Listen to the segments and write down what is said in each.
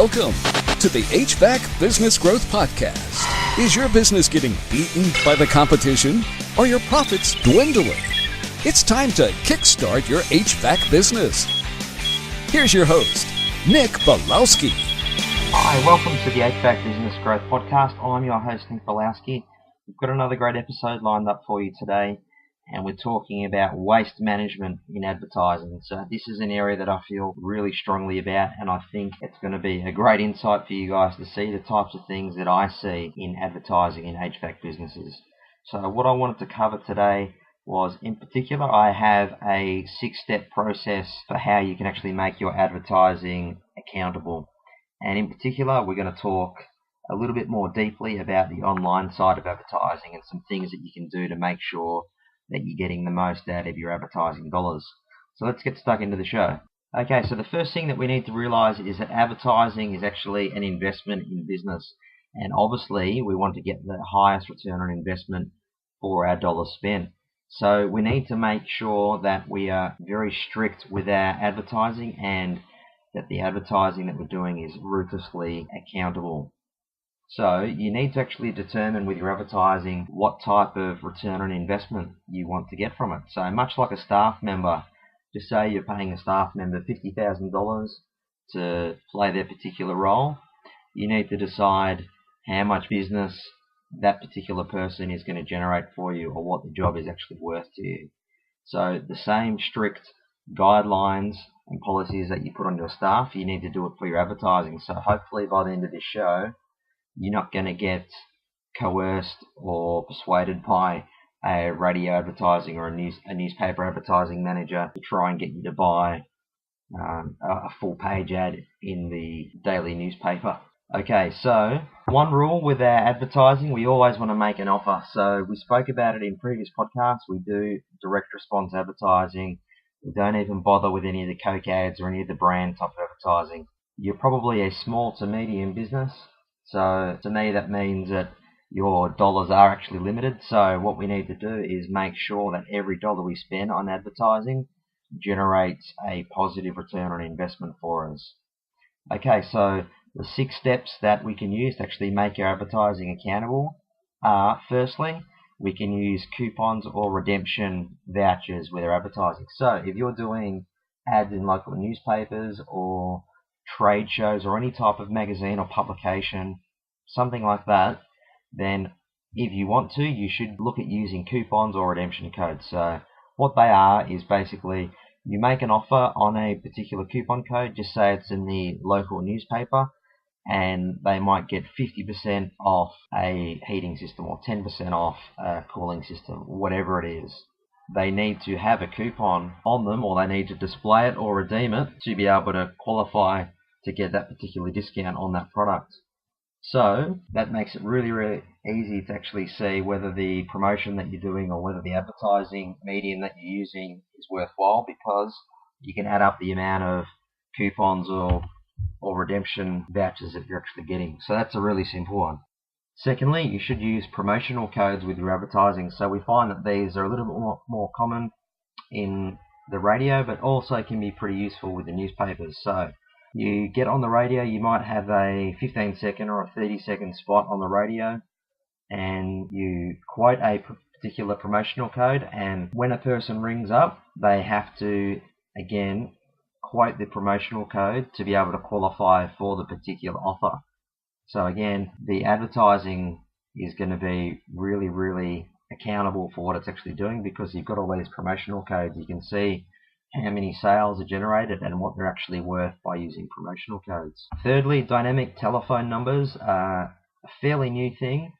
Welcome to the HVAC Business Growth Podcast. Is your business getting beaten by the competition or your profits dwindling? It's time to kickstart your HVAC business. Here's your host, Nick Balowski. Hi, welcome to the HVAC Business Growth Podcast. I'm your host, Nick Balowski. We've got another great episode lined up for you today, and we're talking about waste management in advertising. So this is an area that I feel really strongly about, and I think it's going to be a great insight for you guys to see the types of things that I see in advertising in HVAC businesses. So what I wanted to cover today was, in particular, I have a 6-step process for how you can actually make your advertising accountable. And in particular, we're going to talk a little bit more deeply about the online side of advertising and some things that you can do to make sure that you're getting the most out of your advertising dollars. So let's get stuck into the show. Okay, so the first thing that we need to realize is that advertising is actually an investment in business. And obviously, we want to get the highest return on investment for our dollars spent. So we need to make sure that we are very strict with our advertising and that the advertising that we're doing is ruthlessly accountable. So you need to actually determine with your advertising what type of return on investment you want to get from it. So much like a staff member, just say you're paying a staff member $50,000 to play their particular role, you need to decide how much business that particular person is going to generate for you or what the job is actually worth to you. So the same strict guidelines and policies that you put on your staff, you need to do it for your advertising. So hopefully by the end of this show, you're not going to get coerced or persuaded by a radio advertising or a newspaper advertising manager to try and get you to buy a full page ad in the daily newspaper. Okay, so one rule with our advertising, we always want to make an offer. So we spoke about it in previous podcasts. We do direct response advertising. We don't even bother with any of the Coke ads or any of the brand type of advertising. You're probably a small to medium business. So to me, that means that your dollars are actually limited. So what we need to do is make sure that every dollar we spend on advertising generates a positive return on investment for us. Okay, so the 6 steps that we can use to actually make our advertising accountable are, firstly, we can use coupons or redemption vouchers with our advertising. So if you're doing ads in local newspapers or trade shows or any type of magazine or publication, something like that, then if you want to, you should look at using coupons or redemption codes. So what they are is basically you make an offer on a particular coupon code, just say it's in the local newspaper, and they might get 50% off a heating system or 10% off a cooling system, whatever it is. They need to have a coupon on them, or they need to display it or redeem it to be able to qualify to get that particular discount on that product. So that makes it really, really easy to actually see whether the promotion that you're doing or whether the advertising medium that you're using is worthwhile, because you can add up the amount of coupons or redemption vouchers that you're actually getting. So that's a really simple one. Secondly, you should use promotional codes with your advertising. So we find that these are a little bit more common in the radio, but also can be pretty useful with the newspapers. So you get on the radio, you might have a 15-second or a 30-second spot on the radio, and you quote a particular promotional code, and when a person rings up, they have to, again, quote the promotional code to be able to qualify for the particular offer. So again, the advertising is going to be really, really accountable for what it's actually doing, because you've got all these promotional codes. You can see how many sales are generated and what they're actually worth by using promotional codes. Thirdly, dynamic telephone numbers are a fairly new thing,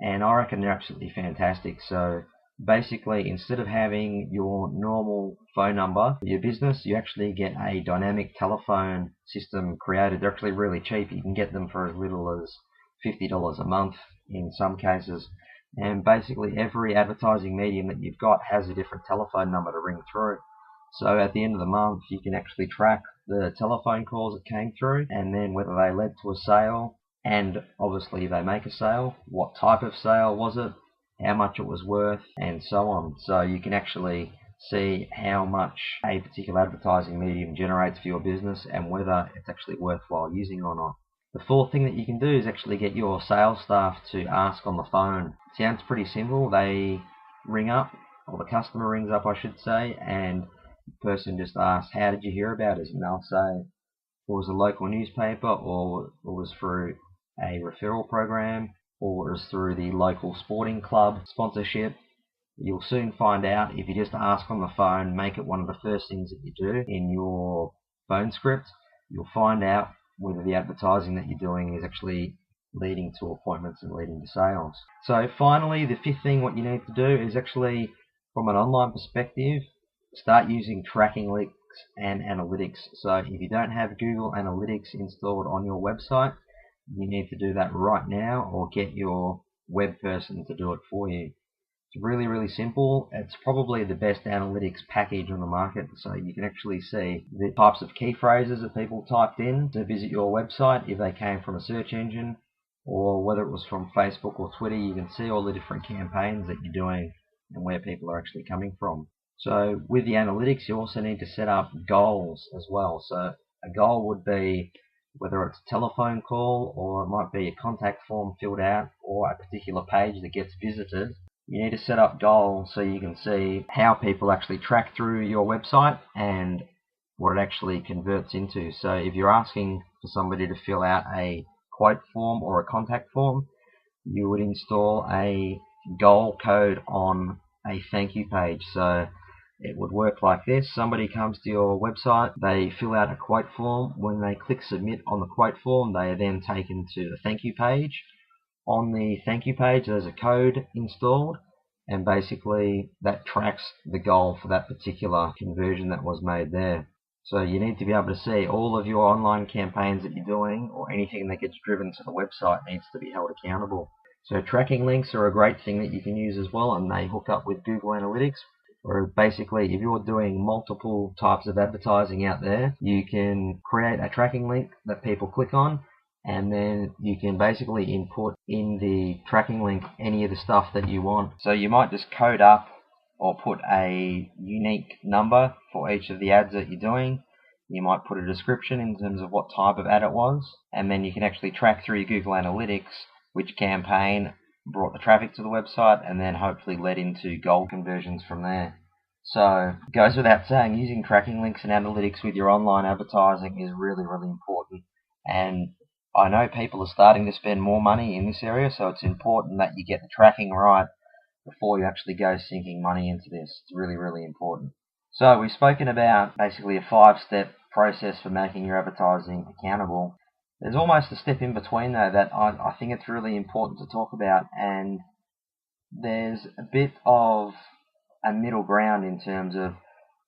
and I reckon they're absolutely fantastic. So basically, instead of having your normal phone number for your business, you actually get a dynamic telephone system created. They're actually really cheap. You can get them for as little as $50 a month in some cases. And basically every advertising medium that you've got has a different telephone number to ring through. So at the end of the month, you can actually track the telephone calls that came through, and then whether they led to a sale, and obviously if they make a sale, what type of sale was it, how much it was worth, and so on. So you can actually see how much a particular advertising medium generates for your business and whether it's actually worthwhile using or not. The fourth thing that you can do is actually get your sales staff to ask on the phone. It sounds pretty simple. They ring up, or the customer rings up, I should say, and the person just asks, how did you hear about us? And they'll say, it was a local newspaper, or it was through a referral program, or it was through the local sporting club sponsorship. You'll soon find out if you just ask on the phone, make it one of the first things that you do in your phone script. You'll find out whether the advertising that you're doing is actually leading to appointments and leading to sales. So finally, the fifth thing what you need to do is actually, from an online perspective, start using tracking links and analytics. So if you don't have Google Analytics installed on your website, you need to do that right now, or get your web person to do it for you. It's really, really simple. It's probably the best analytics package on the market, so you can actually see the types of key phrases that people typed in to visit your website, if they came from a search engine, or whether it was from Facebook or Twitter. You can see all the different campaigns that you're doing and where people are actually coming from. So with the analytics, you also need to set up goals as well. So a goal would be whether it's a telephone call, or it might be a contact form filled out, or a particular page that gets visited. You need to set up goals so you can see how people actually track through your website and what it actually converts into. So if you're asking for somebody to fill out a quote form or a contact form, you would install a goal code on a thank you page. So it would work like this. Somebody comes to your website, they fill out a quote form. When they click submit on the quote form, they are then taken to the thank you page. On the thank you page, there's a code installed, and basically that tracks the goal for that particular conversion that was made there. So you need to be able to see all of your online campaigns that you're doing, or anything that gets driven to the website needs to be held accountable. So tracking links are a great thing that you can use as well, and they hook up with Google Analytics. Or basically, if you're doing multiple types of advertising out there, you can create a tracking link that people click on, and then you can basically input in the tracking link any of the stuff that you want. So you might just code up or put a unique number for each of the ads that you're doing. You might put a description in terms of what type of ad it was, and then you can actually track through your Google Analytics which campaign brought the traffic to the website, and then hopefully led into goal conversions from there. So it goes without saying, using tracking links and analytics with your online advertising is really, really important. And I know people are starting to spend more money in this area, so it's important that you get the tracking right before you actually go sinking money into this. It's really, really important. So we've spoken about basically a 5-step process for making your advertising accountable. There's almost a step in between though that I think it's really important to talk about, and there's a bit of a middle ground in terms of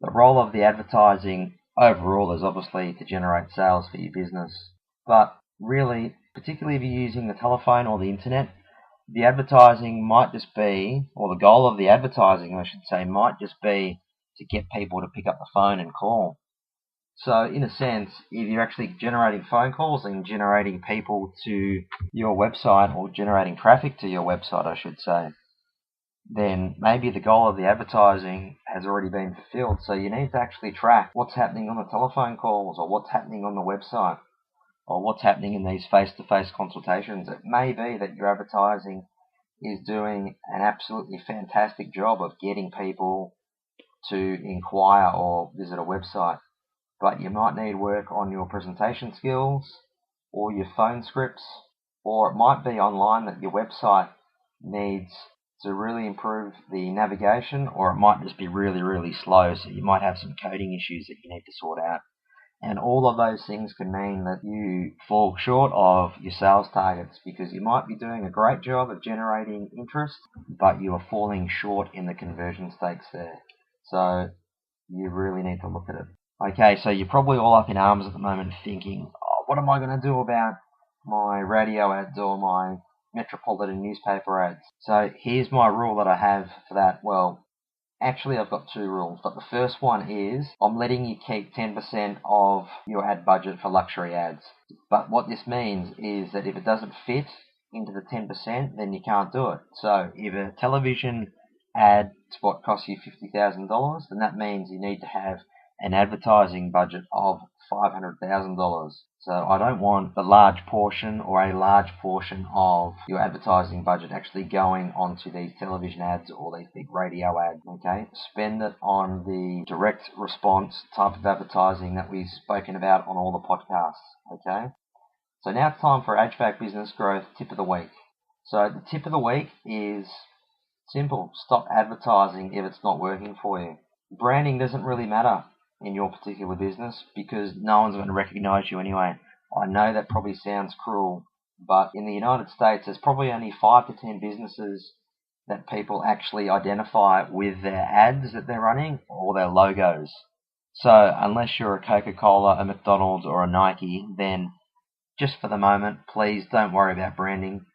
the role of the advertising overall is obviously to generate sales for your business. But really, particularly if you're using the telephone or the internet, the advertising might just be, or the goal of the advertising, I should say, might just be to get people to pick up the phone and call. So in a sense, if you're actually generating phone calls and generating people to your website, or generating traffic to your website, I should say, then maybe the goal of the advertising has already been fulfilled. So you need to actually track what's happening on the telephone calls, or what's happening on the website, or what's happening in these face-to-face consultations. It may be that your advertising is doing an absolutely fantastic job of getting people to inquire or visit a website, but you might need work on your presentation skills or your phone scripts, or it might be online that your website needs to really improve the navigation, or it might just be really, really slow, so you might have some coding issues that you need to sort out. And all of those things can mean that you fall short of your sales targets, because you might be doing a great job of generating interest, but you are falling short in the conversion stakes there. So you really need to look at it. Okay, so you're probably all up in arms at the moment thinking, oh, what am I going to do about my radio ads or my metropolitan newspaper ads? So here's my rule that I have for that. Well, actually I've got 2 rules, but the first one is I'm letting you keep 10% of your ad budget for luxury ads. But what this means is that if it doesn't fit into the 10%, then you can't do it. So if a television ad spot costs you $50,000, then that means you need to have an advertising budget of $500,000. So I don't want the large portion or a large portion of your advertising budget actually going onto these television ads or these big radio ads, okay? Spend it on the direct response type of advertising that we've spoken about on all the podcasts, okay? So now it's time for HVAC Business Growth Tip of the Week. So the tip of the week is simple. Stop advertising if it's not working for you. Branding doesn't really matter in your particular business because no one's going to recognize you anyway. I know that probably sounds cruel, but in the United States, there's probably only 5 to 10 businesses that people actually identify with their ads that they're running or their logos. So unless you're a Coca-Cola, a McDonald's, or a Nike, then just for the moment, please don't worry about branding.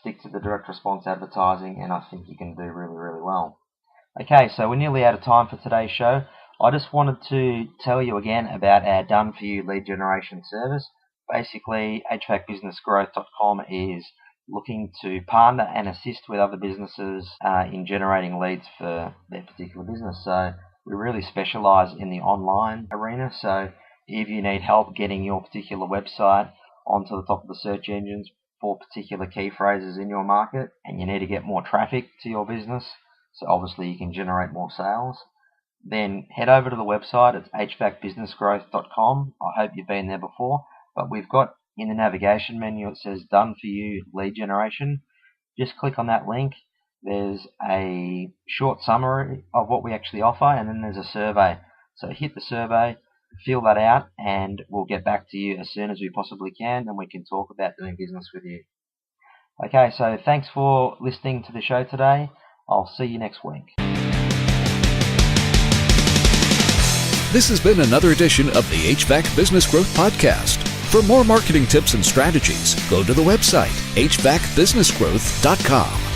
Stick to the direct response advertising, and I think you can do really, really well. Okay, so we're nearly out of time for today's show. I just wanted to tell you again about our done-for-you lead generation service. Basically, HVACBusinessGrowth.com is looking to partner and assist with other businesses in generating leads for their particular business. So we really specialize in the online arena. So if you need help getting your particular website onto the top of the search engines for particular key phrases in your market, and you need to get more traffic to your business, so obviously you can generate more sales, then head over to the website. It's HVACBusinessGrowth.com. I hope you've been there before, but we've got in the navigation menu, it says Done For You Lead Generation. Just click on that link. There's a short summary of what we actually offer, and then there's a survey. So hit the survey, fill that out, and we'll get back to you as soon as we possibly can, and we can talk about doing business with you. Okay, so thanks for listening to the show today. I'll see you next week. This has been another edition of the HVAC Business Growth Podcast. For more marketing tips and strategies, go to the website hvacbusinessgrowth.com.